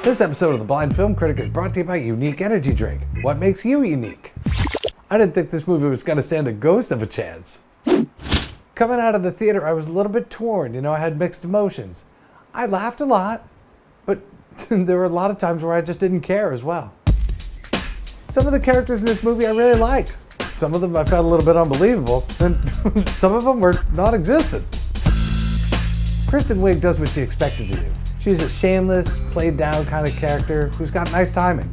This episode of the Blind Film Critic is brought to you by Unique Energy Drink. What makes you unique? I didn't think this movie was going to stand a ghost of a chance. Coming out of the theater, I was a little bit torn. I had mixed emotions. I laughed a lot, but there were a lot of times where I just didn't care as well. Some of the characters in this movie I really liked. Some of them I found a little bit unbelievable, and some of them were non-existent. Kristen Wiig does what you expect her to do. She's a shameless, played-down kind of character who's got nice timing.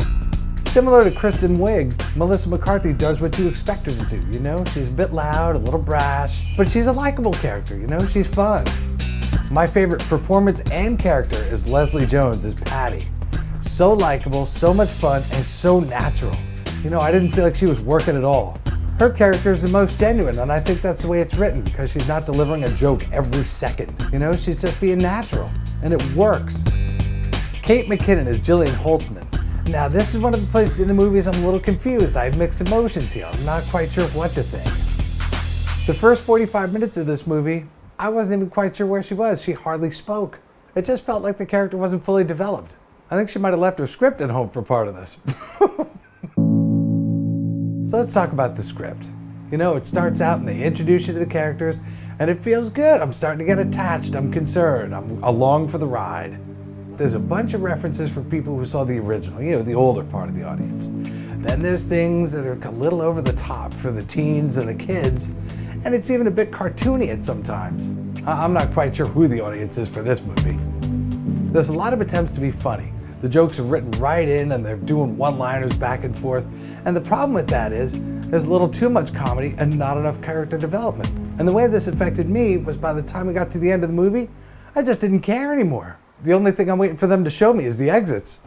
Similar to Kristen Wiig, Melissa McCarthy does what you expect her to do, She's a bit loud, a little brash, but she's a likable character, She's fun. My favorite performance and character is Leslie Jones as Patty. So likable, so much fun, and so natural. I didn't feel like she was working at all. Her character is the most genuine, and I think that's the way it's written, because she's not delivering a joke every second. She's just being natural, and it works. Kate McKinnon is Gillian Holtzman. Now, this is one of the places in the movies I'm a little confused. I have mixed emotions here. I'm not quite sure what to think. The first 45 minutes of this movie, I wasn't even quite sure where she was. She hardly spoke. It just felt like the character wasn't fully developed. I think she might have left her script at home for part of this. So let's talk about the script. It starts out and they introduce you to the characters, and it feels good. I'm starting to get attached. I'm concerned. I'm along for the ride. There's a bunch of references for people who saw the original, the older part of the audience. Then there's things that are a little over the top for the teens and the kids, and it's even a bit cartoony at sometimes. I'm not quite sure who the audience is for this movie. There's a lot of attempts to be funny. The jokes are written right in and they're doing one-liners back and forth. And the problem with that is there's a little too much comedy and not enough character development. And the way this affected me was by the time we got to the end of the movie, I just didn't care anymore. The only thing I'm waiting for them to show me is the exits.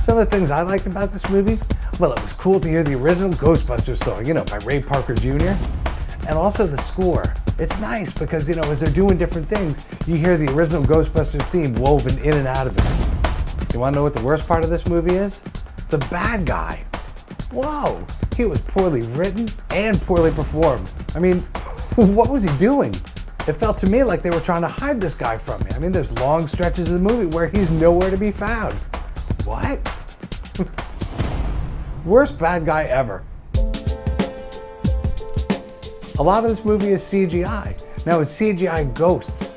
Some of the things I liked about this movie, well, it was cool to hear the original Ghostbusters song, by Ray Parker Jr. And also the score. It's nice because, as they're doing different things, you hear the original Ghostbusters theme woven in and out of it. You want to know what the worst part of this movie is? The bad guy. Whoa, he was poorly written and poorly performed. What was he doing? It felt to me like they were trying to hide this guy from me. There's long stretches of the movie where he's nowhere to be found. What? Worst bad guy ever. A lot of this movie is CGI. Now it's CGI ghosts.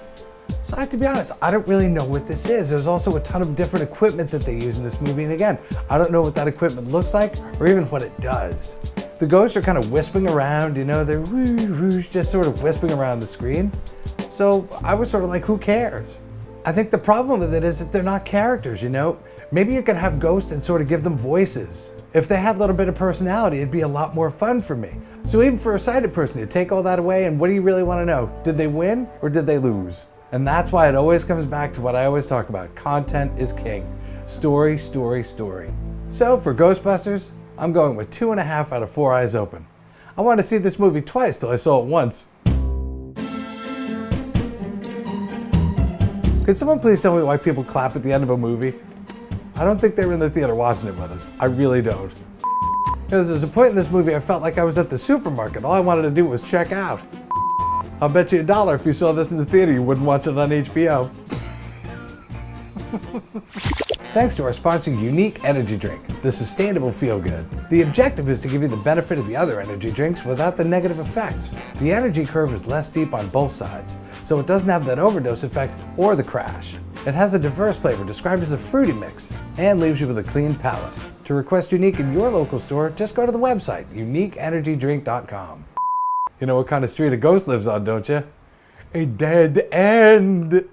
So I have to be honest, I don't really know what this is. There's also a ton of different equipment that they use in this movie. And again, I don't know what that equipment looks like or even what it does. The ghosts are kind of wisping around, they're just sort of wisping around the screen. So I was sort of like, who cares? I think the problem with it is that they're not characters, Maybe you could have ghosts and sort of give them voices. If they had a little bit of personality, it'd be a lot more fun for me. So even for a sighted person, you take all that away, and what do you really want to know? Did they win or did they lose? And that's why it always comes back to what I always talk about. Content is king. Story, story, story. So for Ghostbusters, I'm going with 2.5 out of 4 eyes open. I wanted to see this movie twice till I saw it once. Could someone please tell me why people clap at the end of a movie? I don't think they were in the theater watching it with us. I really don't. There's a point in this movie I felt like I was at the supermarket. All I wanted to do was check out. I'll bet you $1 if you saw this in the theater, you wouldn't watch it on HBO. Thanks to our sponsor, Unique Energy Drink, the sustainable feel-good. The objective is to give you the benefit of the other energy drinks without the negative effects. The energy curve is less steep on both sides, so it doesn't have that overdose effect or the crash. It has a diverse flavor described as a fruity mix and leaves you with a clean palate. To request Unique in your local store, just go to the website, uniqueenergydrink.com. You know what kind of street a ghost lives on, don't you? A dead end.